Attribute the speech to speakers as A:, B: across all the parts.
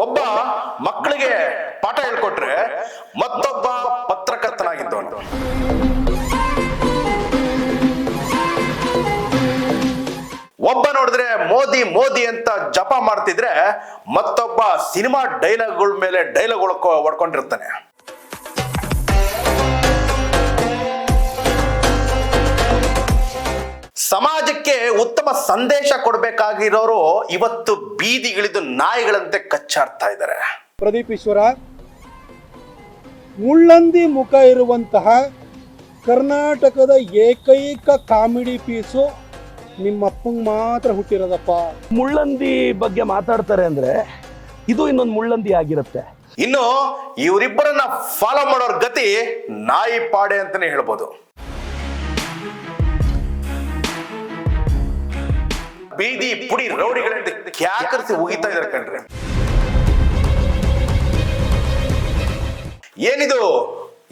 A: ಒಬ್ಬ ಮಕ್ಕಳಿಗೆ ಪಾಠ ಹೇಳ್ಕೊಟ್ರೆ ಮತ್ತೊಬ್ಬ ಪತ್ರಕರ್ತನಾಗಿದ್ದವನು. ಒಬ್ಬ ನೋಡಿದ್ರೆ ಮೋದಿ ಮೋದಿ ಅಂತ ಜಪ ಮಾಡ್ತಿದ್ರೆ ಮತ್ತೊಬ್ಬ ಸಿನಿಮಾ ಡೈಲಾಗ್ಗಳ ಮೇಲೆ ಡೈಲಾಗ್ ಹೊಡ್ಕೊಂಡಿರ್ತಾನೆ. ಸಮಾಜಕ್ಕೆ ಉತ್ತಮ ಸಂದೇಶ ಕೊಡಬೇಕಾಗಿರೋರು ಇವತ್ತು ಬೀದಿಗಿಳಿದು ನಾಯಿಗಳಂತೆ ಕಚ್ಚಾಡ್ತಾ ಇದ್ದಾರೆ.
B: ಪ್ರದೀಪ್ ಈಶ್ವರ ಮುಳ್ಳಂದಿ ಮುಖ ಇರುವಂತಹ ಕರ್ನಾಟಕದ ಏಕೈಕ ಕಾಮಿಡಿ ಪೀಸು ನಿಮ್ಮಪ್ಪಂಗೆ ಮಾತ್ರ ಹುಟ್ಟಿರೋದಪ್ಪ.
C: ಮುಳ್ಳಂದಿ ಬಗ್ಗೆ ಮಾತಾಡ್ತಾರೆ ಅಂದ್ರೆ ಇದು ಇನ್ನೊಂದು ಮುಳ್ಳಂದಿ ಆಗಿರುತ್ತೆ.
A: ಇನ್ನು ಇವರಿಬ್ಬರನ್ನ ಫಾಲೋ ಮಾಡೋರ್ ಗತಿ ನಾಯಿ ಪಾಡೆ ಅಂತಾನೆ ಹೇಳ್ಬೋದು. ಬೀದಿ ಪುಡಿ ರೌಡಿಗಳಿಂದ ಕ್ಯಾಕರಿಸಿ ಉಗಿತಾ ಇದಾರೆ ಕಣ್ರಿ. ಏನಿದು,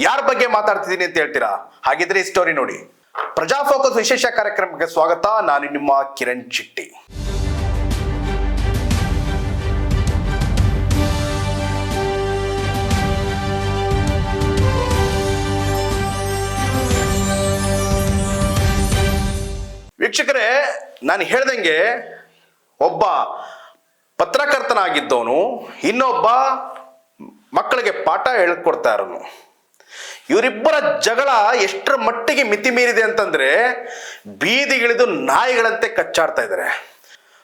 A: ಯಾರ ಬಗ್ಗೆ ಮಾತಾಡ್ತಿದ್ದೀನಿ ಅಂತ ಹೇಳ್ತೀರಾ? ಹಾಗಿದ್ರೆ ಈ ಸ್ಟೋರಿ ನೋಡಿ. ಪ್ರಜಾ ಫೋಕಸ್ ವಿಶೇಷ ಕಾರ್ಯಕ್ರಮಕ್ಕೆ ಸ್ವಾಗತ. ನಾನು ನಿಮ್ಮ ಕಿರಣ್ ಚಿಟ್ಟಿ. ವೀಕ್ಷಕರೇ, ನಾನು ಹೇಳ್ದಂಗೆ ಒಬ್ಬ ಪತ್ರಕರ್ತನಾಗಿದ್ದವನು ಇನ್ನೊಬ್ಬ ಮಕ್ಕಳಿಗೆ ಪಾಠ ಹೇಳ್ಕೊಡ್ತಾ ಇರೋನು. ಇವರಿಬ್ಬರ ಜಗಳ ಎಷ್ಟರ ಮಟ್ಟಿಗೆ ಮಿತಿ ಮೀರಿದೆ ಅಂತಂದ್ರೆ ಬೀದಿಗಿಳಿದು ನಾಯಿಗಳಂತೆ ಕಚ್ಚಾಡ್ತಾ ಇದ್ದಾರೆ.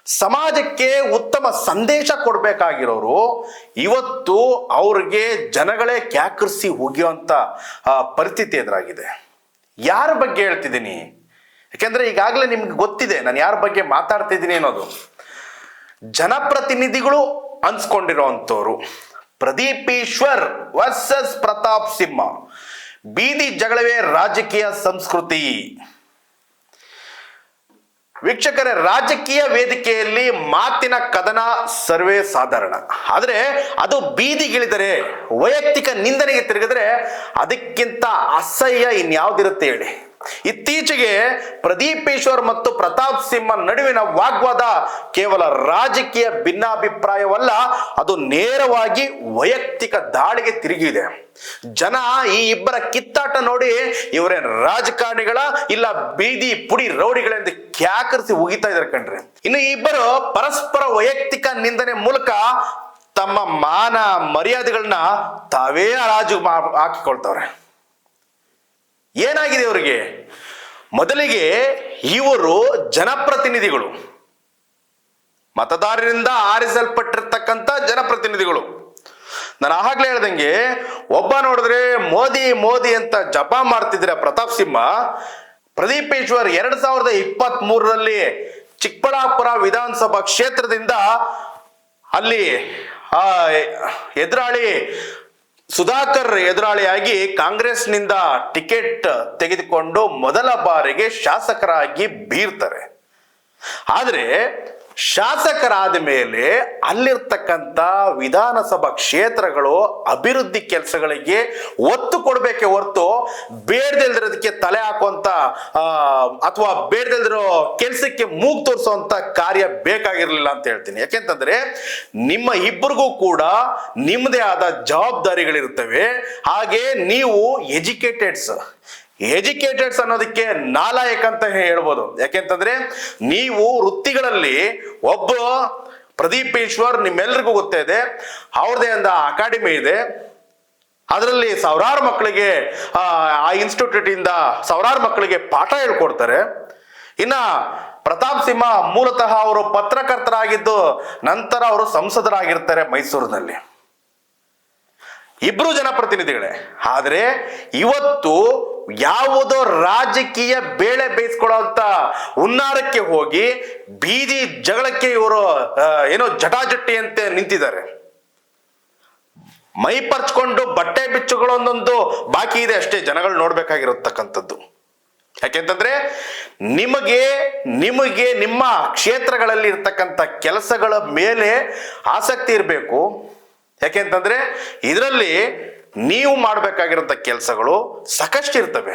A: ಸಮಾಜಕ್ಕೆ ಉತ್ತಮ ಸಂದೇಶ ಕೊಡಬೇಕಾಗಿರೋರು ಇವತ್ತು ಅವ್ರಿಗೆ ಜನಗಳೇ ಕ್ಯಾಕರಿಸಿ ಹೋಗಿಯುವಂತ ಪರಿಸ್ಥಿತಿ ಎದುರಾಗಿದೆ. ಯಾರ ಬಗ್ಗೆ ಹೇಳ್ತಿದ್ದೀನಿ? ಯಾಕೆಂದ್ರೆ ಈಗಾಗಲೇ ನಿಮ್ಗೆ ಗೊತ್ತಿದೆ ನಾನು ಯಾರ ಬಗ್ಗೆ ಮಾತಾಡ್ತಿದ್ದೀನಿ ಅನ್ನೋದು. ಜನಪ್ರತಿನಿಧಿಗಳು ಅನ್ಸ್ಕೊಂಡಿರೋಂಥವ್ರು. ಪ್ರದೀಪ್ ಈಶ್ವರ್ ವರ್ಸಸ್ ಪ್ರತಾಪ್ ಸಿಂಹ. ಬೀದಿ ಜಗಳವೇ ರಾಜಕೀಯ ಸಂಸ್ಕೃತಿ. ವೀಕ್ಷಕರೇ, ರಾಜಕೀಯ ವೇದಿಕೆಯಲ್ಲಿ ಮಾತಿನ ಕದನ ಸರ್ವೇ ಸಾಧಾರಣ. ಆದ್ರೆ ಅದು ಬೀದಿಗಿಳಿದರೆ, ವೈಯಕ್ತಿಕ ನಿಂದನೆಗೆ ತಿರುಗಿದ್ರೆ ಅದಕ್ಕಿಂತ ಅಸಹ್ಯ ಇನ್ಯಾವ್ದಿರುತ್ತೆ ಹೇಳಿ? ಇತ್ತೀಚೆಗೆ ಪ್ರದೀಪ್ ಈಶ್ವರ್ ಮತ್ತು ಪ್ರತಾಪ್ ಸಿಂಹ ನಡುವಿನ ವಾಗ್ವಾದ ಕೇವಲ ರಾಜಕೀಯ ಭಿನ್ನಾಭಿಪ್ರಾಯವಲ್ಲ, ಅದು ನೇರವಾಗಿ ವೈಯಕ್ತಿಕ ದಾಳಿಗೆ ತಿರುಗಿದೆ. ಜನ ಈ ಇಬ್ಬರ ಕಿತ್ತಾಟ ನೋಡಿ ಇವರೇನು ರಾಜಕಾರಣಿಗಳ ಇಲ್ಲ ಬೀದಿ ಪುಡಿ ರೌಡಿಗಳೆಂದು ಕ್ಯಾಕರಿಸಿ ಉಗಿತಾ ಇದ್ದಾರೆ ಕಣ್ರಿ. ಇನ್ನು ಈ ಇಬ್ಬರು ಪರಸ್ಪರ ವೈಯಕ್ತಿಕ ನಿಂದನೆ ಮೂಲಕ ತಮ್ಮ ಮಾನ ಮರ್ಯಾದೆಗಳನ್ನ ತಾವೇ ಹರಾಜು ಹಾಕಿಕೊಳ್ತವ್ರೆ. ಏನಾಗಿದೆ ಇವರಿಗೆ? ಮೊದಲಿಗೆ ಇವರು ಜನಪ್ರತಿನಿಧಿಗಳು, ಮತದಾರರಿಂದ ಆರಿಸಲ್ಪಟ್ಟಿರ್ತಕ್ಕಂಥ ಜನಪ್ರತಿನಿಧಿಗಳು. ನಾನು ಆವಾಗಲೇ ಹೇಳ್ದಂಗೆ ಒಬ್ಬ ನೋಡಿದ್ರೆ ಮೋದಿ ಮೋದಿ ಅಂತ ಜಪ ಮಾಡ್ತಿದ್ರೆ ಪ್ರತಾಪ್ ಸಿಂಹ, ಪ್ರದೀಪ್ ಈಶ್ವರ್ 2023ರಲ್ಲಿ ಚಿಕ್ಕಬಳ್ಳಾಪುರ ವಿಧಾನಸಭಾ ಕ್ಷೇತ್ರದಿಂದ ಅಲ್ಲಿ ಎದುರಾಳಿ ಸುಧಾಕರ್ ಎದುರಾಳಿಯಾಗಿ ಕಾಂಗ್ರೆಸ್ನಿಂದ ಟಿಕೆಟ್ ತೆಗೆದುಕೊಂಡು ಮೊದಲ ಬಾರಿಗೆ ಶಾಸಕರಾಗಿ ಬೀರ್ತಾರೆ. ಆದ್ರೆ ಶಾಸಕರಾದ ಮೇಲೆ ಅಲ್ಲಿರ್ತಕ್ಕಂಥ ವಿಧಾನಸಭಾ ಕ್ಷೇತ್ರಗಳು ಅಭಿವೃದ್ಧಿ ಕೆಲಸಗಳಿಗೆ ಒತ್ತು ಕೊಡಬೇಕೆ ಹೊರತು ಬೇಡದಿಲ್ದಿರೋದಕ್ಕೆ ತಲೆ ಹಾಕುವಂತ ಅಥವಾ ಬೇಡದಿಲ್ದಿರೋ ಕೆಲಸಕ್ಕೆ ಮೂಗು ತೋರಿಸುವಂತ ಕಾರ್ಯ ಬೇಕಾಗಿರ್ಲಿಲ್ಲ ಅಂತ ಹೇಳ್ತೀನಿ. ಯಾಕೆಂತಂದ್ರೆ ನಿಮ್ಮ ಇಬ್ಬರಿಗೂ ಕೂಡ ನಿಮ್ಮದೇ ಆದ ಜವಾಬ್ದಾರಿಗಳಿರ್ತವೆ. ಹಾಗೆ ನೀವು ಎಜುಕೇಟೆಡ್ಸ್ ಅನ್ನೋದಕ್ಕೆ ನಾಲಾಯಕ ಅಂತ ಹೇಳ್ಬೋದು. ಯಾಕೆಂತಂದ್ರೆ ನೀವು ವೃತ್ತಿಗಳಲ್ಲಿ ಒಬ್ಬ ಪ್ರದೀಪ್ ಈಶ್ವರ್ ನಿಮ್ಮೆಲ್ರಿಗೂ ಗೊತ್ತೇ ಇದೆ, ಅವ್ರದೇ ಒಂದು ಅಕಾಡೆಮಿ ಇದೆ. ಅದರಲ್ಲಿ ಸಾವಿರಾರು ಮಕ್ಕಳಿಗೆ ಆ ಇನ್ಸ್ಟಿಟ್ಯೂಟ್ ಇಂದ ಸಾವಿರಾರು ಮಕ್ಕಳಿಗೆ ಪಾಠ ಹೇಳ್ಕೊಡ್ತಾರೆ. ಇನ್ನ ಪ್ರತಾಪ್ ಸಿಂಹ ಮೂಲತಃ ಅವರು ಪತ್ರಕರ್ತರಾಗಿದ್ದು ನಂತರ ಅವರು ಸಂಸದರಾಗಿರ್ತಾರೆ ಮೈಸೂರಿನಲ್ಲಿ. ಇಬ್ರು ಜನಪ್ರತಿನಿಧಿಗಳೇ. ಆದ್ರೆ ಇವತ್ತು ಯಾವುದೋ ರಾಜಕೀಯ ಬೇಳೆ ಬೇಯಿಸ್ಕೊಳ್ಳೋಂತ ಹುನ್ನಾರಕ್ಕೆ ಹೋಗಿ ಬೀದಿ ಜಗಳಕ್ಕೆ ಇವರು ಏನೋ ಜಟಾಜಟ್ಟಿ ಅಂತ ನಿಂತಿದ್ದಾರೆ. ಮೈ ಪರ್ಚ್ಕೊಂಡು ಬಟ್ಟೆ ಬಿಚ್ಚುಗಳೊಂದೊಂದು ಬಾಕಿ ಇದೆ ಅಷ್ಟೇ ಜನಗಳು ನೋಡ್ಬೇಕಾಗಿರತಕ್ಕಂಥದ್ದು. ಯಾಕೆಂತಂದ್ರೆ ನಿಮಗೆ ನಿಮ್ಮ ಕ್ಷೇತ್ರಗಳಲ್ಲಿ ಇರ್ತಕ್ಕಂಥ ಕೆಲಸಗಳ ಮೇಲೆ ಆಸಕ್ತಿ ಇರಬೇಕು. ಯಾಕೆಂತಂದ್ರೆ ಇದರಲ್ಲಿ ನೀವು ಮಾಡಬೇಕಾಗಿರೋಂಥ ಕೆಲಸಗಳು ಸಾಕಷ್ಟು ಇರ್ತವೆ.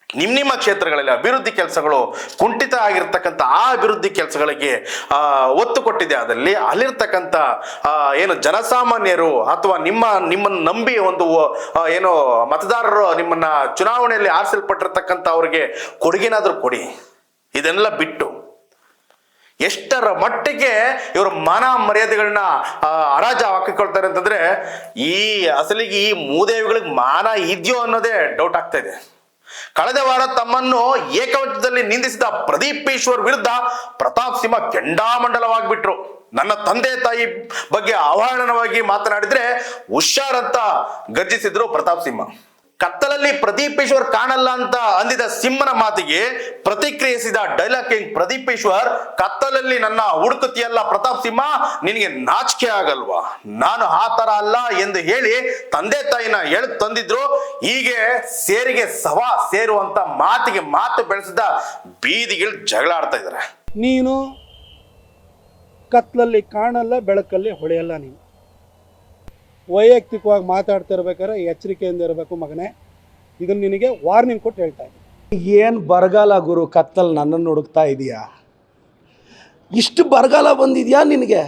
A: ನಿಮ್ಮ ಕ್ಷೇತ್ರಗಳಲ್ಲಿ ಅಭಿವೃದ್ಧಿ ಕೆಲಸಗಳು ಕುಂಠಿತ ಆಗಿರ್ತಕ್ಕಂಥ ಆ ಅಭಿವೃದ್ಧಿ ಕೆಲಸಗಳಿಗೆ ಒತ್ತು ಕೊಟ್ಟಿದೆ. ಆದಲ್ಲಿ ಅಲ್ಲಿರ್ತಕ್ಕಂಥ ಏನು ಜನಸಾಮಾನ್ಯರು ಅಥವಾ ನಿಮ್ಮನ್ನು ನಂಬಿ ಒಂದು ಏನು ಮತದಾರರು ನಿಮ್ಮನ್ನ ಚುನಾವಣೆಯಲ್ಲಿ ಆರಿಸಲ್ಪಟ್ಟಿರ್ತಕ್ಕಂಥ ಅವ್ರಿಗೆ ಕೊಡುಗೆನಾದ್ರೂ ಕೊಡಿ. ಇದನ್ನೆಲ್ಲ ಬಿಟ್ಟು ಎಷ್ಟರ ಮಟ್ಟಿಗೆ ಇವರು ಮಾನ ಮರ್ಯಾದೆಗಳನ್ನ ಹರಾಜು ಹಾಕಿಕೊಳ್ತಾರೆ ಅಂತಂದ್ರೆ ಅಸಲಿಗೆ ಈ ಮೂದೇವಿಗಳಿಗೆ ಮಾನ ಇದೆಯೋ ಅನ್ನೋದೇ ಡೌಟ್ ಆಗ್ತಾ ಇದೆ. ಕಳೆದ ವಾರ ತಮ್ಮನ್ನು ಏಕವಚನದಲ್ಲಿ ನಿಂದಿಸಿದ ಪ್ರದೀಪ್ ಈಶ್ವರ್ ವಿರುದ್ಧ ಪ್ರತಾಪ್ ಸಿಂಹ ಕೆಂಡಾಮಂಡಲವಾಗಿಬಿಟ್ರು. ನನ್ನ ತಂದೆ ತಾಯಿ ಬಗ್ಗೆ ಅವಹೇಳನವಾಗಿ ಮಾತನಾಡಿದ್ರೆ ಹುಷಾರಂತ ಗರ್ಜಿಸಿದ್ರು ಪ್ರತಾಪ್ ಸಿಂಹ. ಕತ್ತಲಲ್ಲಿ ಪ್ರದೀಪ್ ಈಶ್ವರ್ ಕಾಣಲ್ಲ ಅಂತ ಅಂದಿದ ಸಿಂಹನ ಮಾತಿಗೆ ಪ್ರತಿಕ್ರಿಯಿಸಿದ ಡೈಲಾಗ್ ಕಿಂಗ್ ಪ್ರದೀಪ್ ಈಶ್ವರ್, ಕತ್ತಲಲ್ಲಿ ನನ್ನ ಹುಡುಕುತ್ತಿಯಲ್ಲ ಪ್ರತಾಪ್ ಸಿಂಹ, ನಿನಗೆ ನಾಚಿಕೆ ಆಗಲ್ವಾ, ನಾನು ಆ ತರ ಅಲ್ಲ ಎಂದು ಹೇಳಿ ತಂದೆ ತಾಯಿನ ಎಳೆದು ತಂದಿದ್ರು. ಹೀಗೆ ಸೇರಿಗೆ ಸವಾ ಸೇರುವಂತ ಮಾತಿಗೆ ಮಾತು ಬೆಳೆಸಿದ ಬೀದಿಗಳು ಜಗಳ ಆಡ್ತಾ ಇದ್ದಾರೆ.
B: ನೀನು ಕತ್ಲಲ್ಲಿ ಕಾಣಲ್ಲ, ಬೆಳಕಲ್ಲಿ ಹೊಳೆಯಲ್ಲ. ನೀನು ವೈಯಕ್ತಿಕವಾಗಿ ಮಾತಾಡ್ತಾ ಇರ್ಬೇಕಾದ್ರೆ ಎಚ್ಚರಿಕೆಯಿಂದ ಇರಬೇಕು ಮಗನೇ. ಇದನ್ನು ನಿನಗೆ ವಾರ್ನಿಂಗ್ ಕೊಟ್ಟು ಹೇಳ್ತಾ ಇದ್ದೀನಿ.
C: ಏನು ಬರಗಾಲ ಗುರು, ಕತ್ತಲ್ಲಿ ನನ್ನನ್ನು ಹುಡುಕ್ತಾ ಇದೀಯಾ? ಇಷ್ಟು ಬರಗಾಲ ಬಂದಿದ್ಯಾ ನಿನಗೆ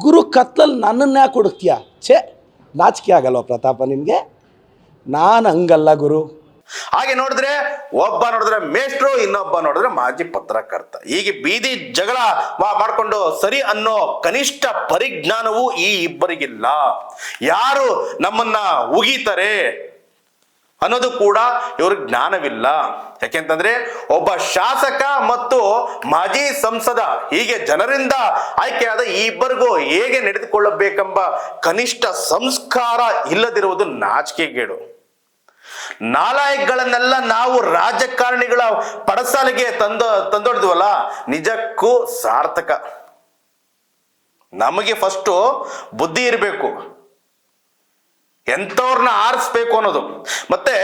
C: ಗುರು? ಕತ್ತಲಲ್ಲಿ ನನ್ನನ್ನು ಯಾಕೆ ಹುಡುಕ್ತೀಯಾ? ಛೇ, ನಾಚಿಕೆ ಆಗಲ್ವ ಪ್ರತಾಪ ನಿನಗೆ? ನಾನು ಹಂಗಲ್ಲ ಗುರು.
A: ಹಾಗೆ ನೋಡಿದ್ರೆ ಒಬ್ಬ ನೋಡಿದ್ರೆ ಮೇಷ್ಟ್ರು, ಇನ್ನೊಬ್ಬ ನೋಡಿದ್ರೆ ಮಾಜಿ ಪತ್ರಕರ್ತ. ಹೀಗೆ ಬೀದಿ ಜಗಳ ಮಾಡ್ಕೊಂಡು ಸರಿ ಅನ್ನೋ ಕನಿಷ್ಠ ಪರಿಜ್ಞಾನವೂ ಈ ಇಬ್ಬರಿಗಿಲ್ಲ. ಯಾರು ನಮ್ಮನ್ನ ಉಗಿತಾರೆ ಅನ್ನೋದು ಕೂಡ ಇವ್ರಿಗೆ ಜ್ಞಾನವಿಲ್ಲ. ಯಾಕೆಂತಂದ್ರೆ ಒಬ್ಬ ಶಾಸಕ ಮತ್ತು ಮಾಜಿ ಸಂಸದ, ಹೀಗೆ ಜನರಿಂದ ಆಯ್ಕೆಯಾದ ಈ ಇಬ್ಬರಿಗೂ ಹೇಗೆ ನಡೆದುಕೊಳ್ಳಬೇಕೆಂಬ ಕನಿಷ್ಠ ಸಂಸ್ಕಾರ ಇಲ್ಲದಿರುವುದು ನಾಚಿಕೆಗೇಡು. ನಾಲಾಯಕ್ಗಳನ್ನೆಲ್ಲ ನಾವು ರಾಜಕಾರಣಿಗಳ ಪಡಸಾಲಿಗೆ ತಂದೊಡ್ದ್ವಲ್ಲ, ನಿಜಕ್ಕೂ ಸಾರ್ಥಕ. ನಮಗೆ ಫಸ್ಟ್ ಬುದ್ಧಿ ಇರಬೇಕು, ಎಂಥವ್ರನ್ನ ಆರಿಸ್ಬೇಕು ಅನ್ನೋದು. ಮತ್ತೆ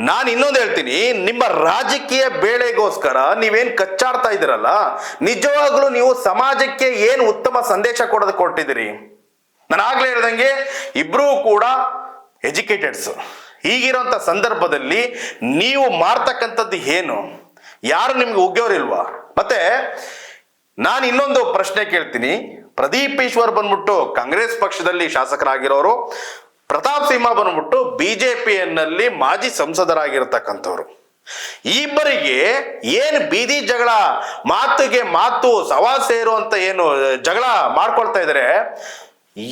A: ನಾನು ಇನ್ನೊಂದು ಹೇಳ್ತೀನಿ, ನಿಮ್ಮ ರಾಜಕೀಯ ಬೇಳೆಗೋಸ್ಕರ ನೀವೇನ್ ಕಚ್ಚಾಡ್ತಾ ಇದ್ದೀರಲ್ಲ, ನಿಜವಾಗ್ಲೂ ನೀವು ಸಮಾಜಕ್ಕೆ ಏನು ಉತ್ತಮ ಸಂದೇಶ ಕೊಟ್ಟಿದ್ದೀರಿ? ನಾನು ಆಗ್ಲೇ ಹೇಳ್ದಂಗೆ ಇಬ್ರೂ ಕೂಡ ಎಜುಕೇಟೆಡ್ಸ್. ಹೀಗಿರೋಂಥ ಸಂದರ್ಭದಲ್ಲಿ ನೀವು ಮಾಡ್ತಕ್ಕಂಥದ್ದು ಏನು? ಯಾರು ನಿಮ್ಗೆ ಉಗ್ಯೋರಿಲ್ವಾ? ಮತ್ತೆ ನಾನು ಇನ್ನೊಂದು ಪ್ರಶ್ನೆ ಕೇಳ್ತೀನಿ. ಪ್ರದೀಪ್ ಈಶ್ವರ್ ಬಂದ್ಬಿಟ್ಟು ಕಾಂಗ್ರೆಸ್ ಪಕ್ಷದಲ್ಲಿ ಶಾಸಕರಾಗಿರೋರು, ಪ್ರತಾಪ್ ಸಿಂಹ ಬಂದ್ಬಿಟ್ಟು ಬಿಜೆಪಿಯಲ್ಲಿ ಮಾಜಿ ಸಂಸದರಾಗಿರ್ತಕ್ಕಂಥವ್ರು. ಈ ಇಬ್ಬರಿಗೆ ಏನು ಬೀದಿ ಜಗಳ, ಮಾತಿಗೆ ಮಾತು ಸವಾ ಸೇರು ಅಂತ ಏನು ಜಗಳ ಮಾಡ್ಕೊಳ್ತಾ ಇದ್ದಾರೆ,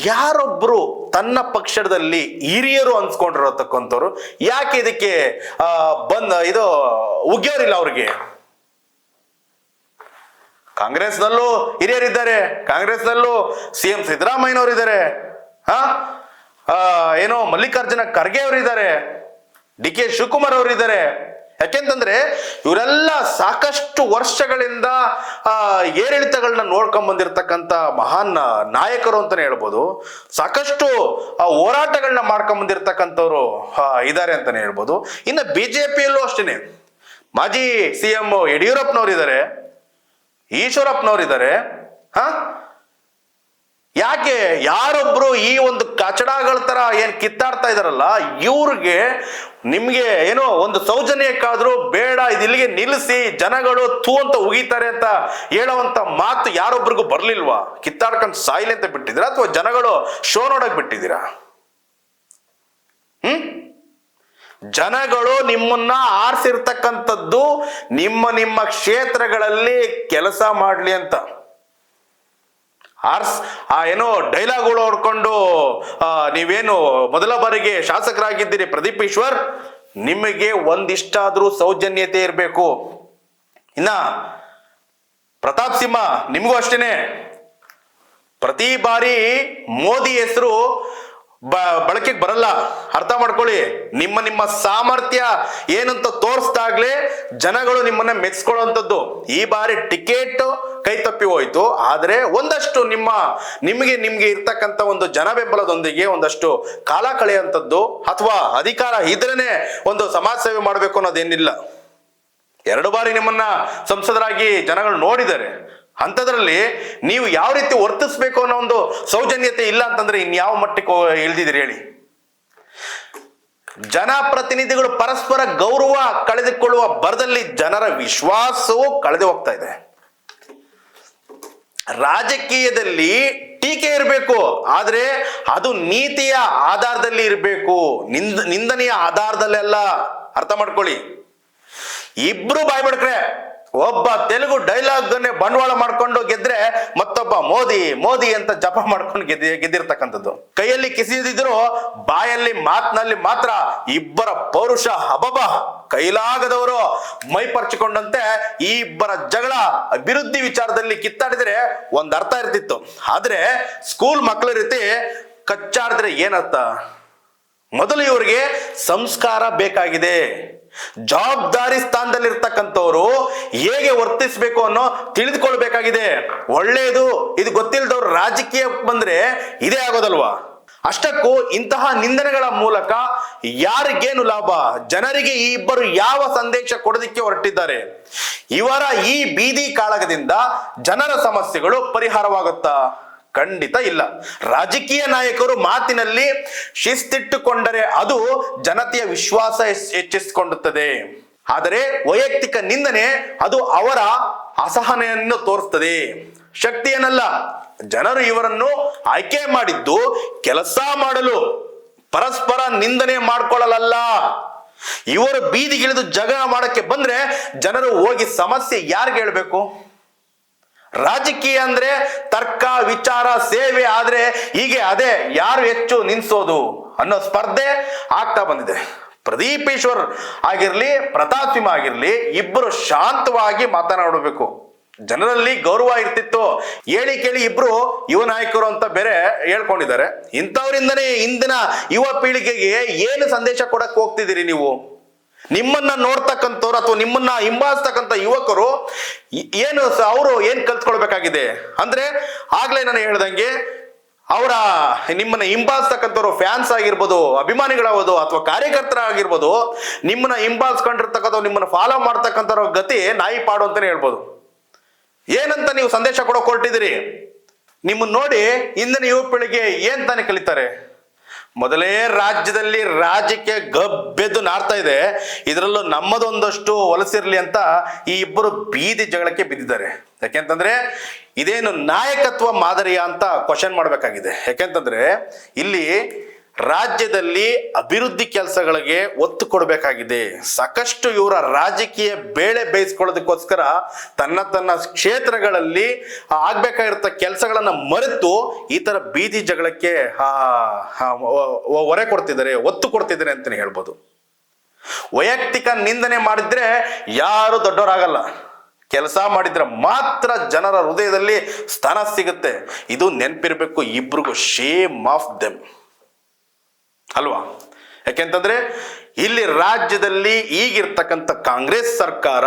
A: ಯಾರೊಬ್ರು ತನ್ನ ಪಕ್ಷದಲ್ಲಿ ಹಿರಿಯರು ಅನ್ಸ್ಕೊಂಡಿರತಕ್ಕಂಥವ್ರು ಯಾಕೆ ಇದಕ್ಕೆ ಇದು ಉಗ್ಯೋರಿಲ್ಲ ಅವ್ರಿಗೆ? ಕಾಂಗ್ರೆಸ್ನಲ್ಲೂ ಹಿರಿಯರಿದ್ದಾರೆ, ಕಾಂಗ್ರೆಸ್ನಲ್ಲೂ CM ಸಿದ್ದರಾಮಯ್ಯನವರು ಇದ್ದಾರೆ, ಏನೋ ಮಲ್ಲಿಕಾರ್ಜುನ ಖರ್ಗೆ ಅವರಿದ್ದಾರೆ, DK ಶಿವಕುಮಾರ್ ಅವರಿದ್ದಾರೆ. ಯಾಕೆಂತಂದ್ರೆ ಇವರೆಲ್ಲ ಸಾಕಷ್ಟು ವರ್ಷಗಳಿಂದ ಏರಿಳಿತಗಳನ್ನ ನೋಡ್ಕೊಂಡ್ ಬಂದಿರತಕ್ಕಂತ ಮಹಾನ್ ನಾಯಕರು ಅಂತಾನೆ ಹೇಳ್ಬೋದು. ಸಾಕಷ್ಟು ಹೋರಾಟಗಳನ್ನ ಮಾಡ್ಕೊಂಡ್ ಬಂದಿರತಕ್ಕಂಥವ್ರು ಇದ್ದಾರೆ ಅಂತಾನೆ ಹೇಳ್ಬೋದು. ಇನ್ನು ಬಿಜೆಪಿಯಲ್ಲೂ ಅಷ್ಟೇನೆ ಮಾಜಿ CM ಯಡಿಯೂರಪ್ಪನವ್ರು ಇದ್ದಾರೆ, ಈಶ್ವರಪ್ಪನವ್ರು ಇದ್ದಾರೆ. ಯಾಕೆ ಯಾರೊಬ್ರು ಈ ಒಂದು ಕಚಡಗಳ ತರ ಏನ್ ಕಿತ್ತಾಡ್ತಾ ಇದಾರಲ್ಲ, ಇವ್ರಿಗೆ ನಿಮ್ಗೆ ಏನೋ ಒಂದು ಸೌಜನ್ಯಕ್ಕಾದ್ರೂ ಬೇಡ, ಇದಿಲ್ಲಿಗೆ ನಿಲ್ಲಿಸಿ, ಜನಗಳು ಥೂ ಅಂತ ಉಗಿತಾರೆ ಅಂತ ಹೇಳುವಂತ ಮಾತು ಯಾರೊಬ್ರಿಗೂ ಬರ್ಲಿಲ್ವಾ? ಕಿತ್ತಾಡ್ಕೊಂಡು ಸಾಯಿಲೆ ಅಂತ ಬಿಟ್ಟಿದ್ದೀರಾ ಅಥವಾ ಜನಗಳು ಶೋ ನೋಡಕ್ ಬಿಟ್ಟಿದ್ದೀರಾ? ಜನಗಳು ನಿಮ್ಮನ್ನ ಆರಿಸಿರ್ತಕ್ಕಂಥದ್ದು ನಿಮ್ಮ ಕ್ಷೇತ್ರಗಳಲ್ಲಿ ಕೆಲಸ ಮಾಡ್ಲಿ ಅಂತ. ಏನೋ ಡೈಲಾಗ್ಗಳು ಹೊಡ್ಕೊಂಡು ನೀವೇನು ಮೊದಲ ಬಾರಿಗೆ ಶಾಸಕರಾಗಿದ್ದೀರಿ ಪ್ರದೀಪ್ ಈಶ್ವರ್, ನಿಮಗೆ ಒಂದಿಷ್ಟಾದ್ರೂ ಸೌಜನ್ಯತೆ ಇರಬೇಕು. ಇನ್ನ ಪ್ರತಾಪ್ ಸಿಂಹ ನಿಮಗೂ ಅಷ್ಟೇನೆ, ಪ್ರತಿ ಬಾರಿ ಮೋದಿ ಹೆಸರು ಬಳಕೆಗೆ ಬರಲ್ಲ, ಅರ್ಥ ಮಾಡ್ಕೊಳ್ಳಿ. ನಿಮ್ಮ ಸಾಮರ್ಥ್ಯ ಏನಂತ ತೋರಿಸ್ದಾಗ್ಲೇ ಜನಗಳು ನಿಮ್ಮನ್ನ ಮೆಚ್ಕೊಳ್ಳುವಂಥದ್ದು. ಈ ಬಾರಿ ಟಿಕೆಟ್ ಕೈ ತಪ್ಪಿ ಹೋಯ್ತು, ಆದ್ರೆ ಒಂದಷ್ಟು ನಿಮ್ಗೆ ಇರ್ತಕ್ಕಂಥ ಒಂದು ಜನ ಬೆಂಬಲದೊಂದಿಗೆ ಒಂದಷ್ಟು ಕಾಲ ಕಳೆಯುವಂಥದ್ದು ಅಥವಾ ಅಧಿಕಾರ ಇದ್ರೇನೆ ಒಂದು ಸಮಾಜ ಸೇವೆ ಮಾಡಬೇಕು ಅನ್ನೋದೇನಿಲ್ಲ. 2 ಬಾರಿ ನಿಮ್ಮನ್ನ ಸಂಸದರಾಗಿ ಜನಗಳು ನೋಡಿದ್ದಾರೆ. ಅಂಥದ್ರಲ್ಲಿ ನೀವು ಯಾವ ರೀತಿ ವರ್ತಿಸ್ಬೇಕು ಅನ್ನೋ ಒಂದು ಸೌಜನ್ಯತೆ ಇಲ್ಲ ಅಂತಂದ್ರೆ ಇನ್ಯಾವ ಮಟ್ಟಕ್ಕೆ ಇಳ್ದಿದ್ದೀರಿ ಹೇಳಿ? ಜನಪ್ರತಿನಿಧಿಗಳು ಪರಸ್ಪರ ಗೌರವ ಕಳೆದುಕೊಳ್ಳುವ ಭರದಲ್ಲಿ ಜನರ ವಿಶ್ವಾಸವೂ ಕಳೆದು ಹೋಗ್ತಾ ಇದೆ. ರಾಜಕೀಯದಲ್ಲಿ ಟೀಕೆ ಇರಬೇಕು, ಆದ್ರೆ ಅದು ನೀತಿಯ ಆಧಾರದಲ್ಲಿ ಇರಬೇಕು, ನಿಂದನೆಯ ಆಧಾರದಲ್ಲೆಲ್ಲ. ಅರ್ಥ ಮಾಡ್ಕೊಳ್ಳಿ. ಇಬ್ರು ಬಾಯ್ಬಿಡ್ಕ್ರೆ, ಒಬ್ಬ ತೆಲುಗು ಡೈಲಾಗ್ ಬಂಡವಾಳ ಮಾಡ್ಕೊಂಡು ಗೆದ್ರೆ ಮತ್ತೊಬ್ಬ ಮೋದಿ ಮೋದಿ ಅಂತ ಜಪ ಮಾಡ್ಕೊಂಡು ಗೆದ್ದಿರ್ತಕ್ಕಂಥದ್ದು. ಕೈಯಲ್ಲಿ ಕಿಸಿದಿದ್ರು ಬಾಯಲ್ಲಿ ಮಾತಿನಲ್ಲಿ ಮಾತ್ರ ಇಬ್ಬರ ಪೌರುಷ ಹಬಬ ಕೈಲಾಗದವರು ಮೈಪರ್ಚಿಕೊಂಡಂತೆ ಈ ಇಬ್ಬರ ಜಗಳ ಅಭಿವೃದ್ಧಿ ವಿಚಾರದಲ್ಲಿ ಕಿತ್ತಾಡಿದ್ರೆ ಒಂದ್ ಅರ್ಥ ಇರ್ತಿತ್ತು. ಆದ್ರೆ ಸ್ಕೂಲ್ ಮಕ್ಕಳ ರೀತಿ ಕಚ್ಚಾಡಿದ್ರೆ ಏನರ್ಥ? ಮೊದಲು ಇವರಿಗೆ ಸಂಸ್ಕಾರ ಬೇಕಾಗಿದೆ. ಜವಾಬ್ದಾರಿ ಸ್ಥಾನದಲ್ಲಿರ್ತಕ್ಕಂಥವ್ರು ಹೇಗೆ ವರ್ತಿಸ್ಬೇಕು ಅನ್ನೋ ತಿಳಿದುಕೊಳ್ಬೇಕಾಗಿದೆ. ಒಳ್ಳೆಯದು ಇದು ಗೊತ್ತಿಲ್ಲದವ್ರು ರಾಜಕೀಯಕ್ಕೆ ಬಂದ್ರೆ ಇದೇ ಆಗೋದಲ್ವಾ? ಅಷ್ಟಕ್ಕೂ ಇಂತಹ ನಿಂದನೆಗಳ ಮೂಲಕ ಯಾರಿಗೇನು ಲಾಭ? ಜನರಿಗೆ ಈ ಇಬ್ಬರು ಯಾವ ಸಂದೇಶ ಕೊಡೋದಿಕ್ಕೆ ಹೊರಟಿದ್ದಾರೆ? ಇವರ ಈ ಬೀದಿ ಕಾಳಗದಿಂದ ಜನರ ಸಮಸ್ಯೆಗಳು ಪರಿಹಾರವಾಗುತ್ತಾ? ಖಂಡಿತ ಇಲ್ಲ. ರಾಜಕೀಯ ನಾಯಕರು ಮಾತಿನಲ್ಲಿ ಶಿಸ್ತಿಟ್ಟುಕೊಂಡರೆ ಅದು ಜನತೆಯ ವಿಶ್ವಾಸ ಹೆಚ್ಚಿಸಿಕೊಳ್ಳುತ್ತದೆ. ಆದರೆ ವೈಯಕ್ತಿಕ ನಿಂದನೆ ಅದು ಅವರ ಅಸಹನೆಯನ್ನು ತೋರಿಸ್ತದೆ, ಶಕ್ತಿಯನ್ನಲ್ಲ. ಜನರು ಇವರನ್ನು ಆಯ್ಕೆ ಮಾಡಿದ್ದು ಕೆಲಸ ಮಾಡಲು, ಪರಸ್ಪರ ನಿಂದನೆ ಮಾಡ್ಕೊಳ್ಳಲ್ಲ. ಇವರು ಬೀದಿಗಿಳಿದು ಜಗಳ ಮಾಡಕ್ಕೆ ಬಂದ್ರೆ ಜನರು ಹೋಗಿ ಸಮಸ್ಯೆ ಯಾರಿಗೆ ಹೇಳ್ಬೇಕು? ರಾಜಕೀಯ ಅಂದ್ರೆ ತರ್ಕ ವಿಚಾರ ಸೇವೆ. ಆದ್ರೆ ಹೀಗೆ ಅದೇ ಯಾರು ಹೆಚ್ಚು ನಿನ್ಸೋದು ಅನ್ನೋ ಸ್ಪರ್ಧೆ ಆಗ್ತಾ ಬಂದಿದೆ. ಪ್ರದೀಪ್ ಈಶ್ವರ್ ಆಗಿರ್ಲಿ, ಪ್ರತಾಪ್ ಸಿಂಹ ಆಗಿರ್ಲಿ, ಇಬ್ಬರು ಶಾಂತವಾಗಿ ಮಾತನಾಡಬೇಕು. ಜನರಲ್ಲಿ ಗೌರವ ಇರ್ತಿತ್ತು. ಹೇಳಿ ಕೇಳಿ ಇಬ್ರು ಯುವ ನಾಯಕರು ಅಂತ ಬೇರೆ ಹೇಳ್ಕೊಂಡಿದ್ದಾರೆ. ಇಂಥವರಿಂದನೇ ಇಂದಿನ ಯುವ ಪೀಳಿಗೆಗೆ ಏನು ಸಂದೇಶ ಕೊಡಕ್ ಹೋಗ್ತಿದ್ದೀರಿ ನೀವು? ನಿಮ್ಮನ್ನ ನೋಡ್ತಕ್ಕಂಥವ್ರು ಅಥವಾ ನಿಮ್ಮನ್ನ ಹಿಂಬಾಲಿಸ್ತಕ್ಕಂಥ ಯುವಕರು ಅವರು ಏನ್ ಕಲ್ತ್ಕೊಳ್ಬೇಕಾಗಿದೆ ಅಂದ್ರೆ, ಆಗ್ಲೇ ನಾನು ಹೇಳ್ದಂಗೆ ನಿಮ್ಮನ್ನ ಹಿಂಬಾಲಿಸ್ತಕ್ಕಂಥವ್ರು ಫ್ಯಾನ್ಸ್ ಆಗಿರ್ಬೋದು, ಅಭಿಮಾನಿಗಳಾಗೋದು ಅಥವಾ ಕಾರ್ಯಕರ್ತರಾಗಿರ್ಬೋದು, ನಿಮ್ಮನ್ನ ಹಿಂಬಾಲಿಸ್ಕೊಂಡಿರ್ತಕ್ಕಂಥವ್ರು, ನಿಮ್ಮನ್ನ ಫಾಲೋ ಮಾಡ್ತಕ್ಕಂಥವ್ರ ಗತಿ ನಾಯಿ ಪಾಡು ಅಂತಾನೆ ಹೇಳ್ಬೋದು. ಏನಂತ ನೀವು ಸಂದೇಶ ಕೊಡೋಕೆ ಹೊರಟಿದ್ದೀರಿ? ನಿಮ್ಮನ್ನ ನೋಡಿ ಇಂದಿನ ಯುವ ಪೀಳಿಗೆ ಏನ್ ತಾನೇ ಕಲಿತಾರೆ? ಮೊದಲೇ ರಾಜ್ಯದಲ್ಲಿ ರಾಜ್ಯಕ್ಕೆ ಗಬ್ಬೆದ್ದು ನಾರ್ತಾ ಇದೆ, ಇದರಲ್ಲೂ ನಮ್ಮದೊಂದಷ್ಟು ಹೊಲಸಿರ್ಲಿ ಅಂತ ಈ ಇಬ್ಬರು ಬೀದಿ ಜಗಳಕ್ಕೆ ಬಿದ್ದಿದ್ದಾರೆ. ಯಾಕೆಂತಂದ್ರೆ ಇದೇನು ನಾಯಕತ್ವ ಮಾದರಿಯ ಅಂತ ಕ್ವಶನ್ ಮಾಡ್ಬೇಕಾಗಿದೆ. ಯಾಕೆಂತಂದ್ರೆ ಇಲ್ಲಿ ರಾಜ್ಯದಲ್ಲಿ ಅಭಿವೃದ್ಧಿ ಕೆಲಸಗಳಿಗೆ ಒತ್ತು ಕೊಡಬೇಕಾಗಿದೆ. ಸಾಕಷ್ಟು ಇವರ ರಾಜಕೀಯ ಬೇಳೆ ಬೇಯಿಸ್ಕೊಳ್ಳೋದಕ್ಕೋಸ್ಕರ ತನ್ನ ಕ್ಷೇತ್ರಗಳಲ್ಲಿ ಆಗ್ಬೇಕಾಗಿರತ್ತ ಕೆಲಸಗಳನ್ನ ಮರೆತು ಈ ತರ ಬೀದಿ ಜಗಳಕ್ಕೆ ಹೊರೆ ಕೊಡ್ತಿದ್ದಾರೆ, ಒತ್ತು ಕೊಡ್ತಿದ್ದಾರೆ ಅಂತಾನೆ ಹೇಳ್ಬೋದು. ವೈಯಕ್ತಿಕ ನಿಂದನೆ ಮಾಡಿದ್ರೆ ಯಾರು ದೊಡ್ಡವರಾಗಲ್ಲ. ಕೆಲಸ ಮಾಡಿದ್ರೆ ಮಾತ್ರ ಜನರ ಹೃದಯದಲ್ಲಿ ಸ್ಥಾನ ಸಿಗುತ್ತೆ. ಇದು ನೆನಪಿರ್ಬೇಕು ಇಬ್ರಿಗೂ. ಶೇಮ್ ಆಫ್ ದೆಮ್ ಅಲ್ವಾ? ಯಾಕೆಂತಂದ್ರೆ ಇಲ್ಲಿ ರಾಜ್ಯದಲ್ಲಿ ಈಗಿರ್ತಕ್ಕಂಥ ಕಾಂಗ್ರೆಸ್ ಸರ್ಕಾರ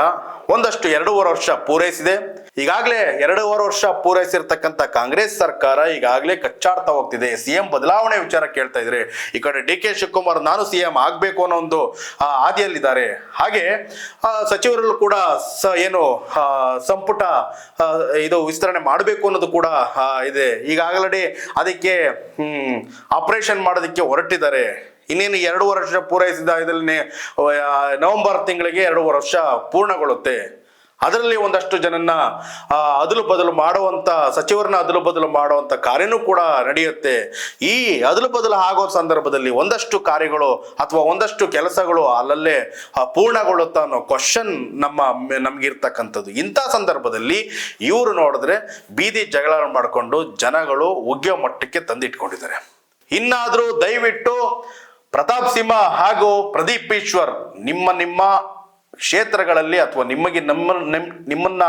A: ಒಂದಷ್ಟು 2.5 ವರ್ಷ ಪೂರೈಸಿದೆ. ಈಗಾಗಲೇ 2.5 ವರ್ಷ ಪೂರೈಸಿರ್ತಕ್ಕಂಥ ಕಾಂಗ್ರೆಸ್ ಸರ್ಕಾರ ಈಗಾಗಲೇ ಕಚ್ಚಾಡ್ತಾ ಹೋಗ್ತಿದೆ. ಸಿಎಂ ಬದಲಾವಣೆ ವಿಚಾರ ಕೇಳ್ತಾ ಇದ್ರೆ, ಈ ಕಡೆ ಡಿ ಕೆ ಶಿವಕುಮಾರ್ ನಾನು ಸಿಎಂ ಆಗ್ಬೇಕು ಅನ್ನೋ ಒಂದು ಹಾದಿಯಲ್ಲಿದ್ದಾರೆ. ಹಾಗೆ ಸಚಿವರಲ್ಲೂ ಕೂಡ ಸಂಪುಟ ಇದು ವಿಸ್ತರಣೆ ಮಾಡಬೇಕು ಅನ್ನೋದು ಕೂಡ ಇದೆ. ಈಗಾಗಲೇ ಅದಕ್ಕೆ ಆಪರೇಷನ್ ಮಾಡೋದಕ್ಕೆ ಹೊರಟಿದ್ದಾರೆ. ಇನ್ನೇನು 2 ವರ್ಷ ಪೂರೈಸಿದ ಇದರಲ್ಲಿ ನವೆಂಬರ್ ತಿಂಗಳಿಗೆ 2 ವರ್ಷ ಪೂರ್ಣಗೊಳ್ಳುತ್ತೆ. ಅದರಲ್ಲಿ ಒಂದಷ್ಟು ಜನನ್ನ ಅದಲು ಬದಲು ಮಾಡುವಂತ, ಸಚಿವರನ್ನ ಅದಲು ಬದಲು ಮಾಡುವಂತ ಕಾರ್ಯನೂ ಕೂಡ ನಡೆಯುತ್ತೆ. ಈ ಅದಲು ಬದಲು ಆಗೋ ಸಂದರ್ಭದಲ್ಲಿ ಒಂದಷ್ಟು ಕಾರ್ಯಗಳು ಅಥವಾ ಒಂದಷ್ಟು ಕೆಲಸಗಳು ಅಲ್ಲಲ್ಲೇ ಪೂರ್ಣಗೊಳ್ಳುತ್ತಾ ಅನ್ನೋ ಕ್ವಶನ್ ನಮ್ಗಿರ್ತಕ್ಕಂಥದ್ದು. ಇಂಥ ಸಂದರ್ಭದಲ್ಲಿ ಇವರು ನೋಡಿದ್ರೆ ಬೀದಿ ಜಗಳ ಮಾಡಿಕೊಂಡು ಜನಗಳು ಉಗ್ಯೋ ಮಟ್ಟಕ್ಕೆ ತಂದಿಟ್ಕೊಂಡಿದ್ದಾರೆ. ಇನ್ನಾದ್ರೂ ದಯವಿಟ್ಟು ಪ್ರತಾಪ್ ಸಿಂಹ ಹಾಗೂ ಪ್ರದೀಪ್ ಈಶ್ವರ್ ನಿಮ್ಮ ಕ್ಷೇತ್ರಗಳಲ್ಲಿ ಅಥವಾ ನಿಮ್ಮನ್ನ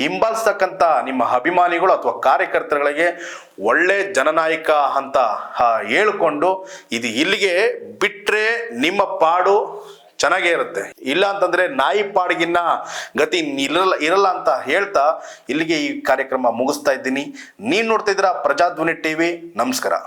A: ಹಿಂಬಾಲಿಸ್ತಕ್ಕಂಥ ನಿಮ್ಮ ಅಭಿಮಾನಿಗಳು ಅಥವಾ ಕಾರ್ಯಕರ್ತರುಗಳಿಗೆ ಒಳ್ಳೆ ಜನನಾಯಕ ಅಂತ ಹೇಳಿಕೊಂಡು ಇದು ಇಲ್ಲಿಗೆ ಬಿಟ್ರೆ ನಿಮ್ಮ ಪಾಡು ಚೆನ್ನಾಗೇ ಇರುತ್ತೆ. ಇಲ್ಲ ಅಂತಂದ್ರೆ ನಾಯಿ ಪಾಡಿಗಿನ್ನ ಗತಿ ಇರಲ್ಲ ಅಂತ ಹೇಳ್ತಾ ಇಲ್ಲಿಗೆ ಈ ಕಾರ್ಯಕ್ರಮ ಮುಗಿಸ್ತಾ ಇದ್ದೀನಿ. ನೀನ್ ನೋಡ್ತಾ ಇದ್ದೀರಾ ಪ್ರಜಾಧ್ವನಿ ಟಿವಿ. ನಮಸ್ಕಾರ.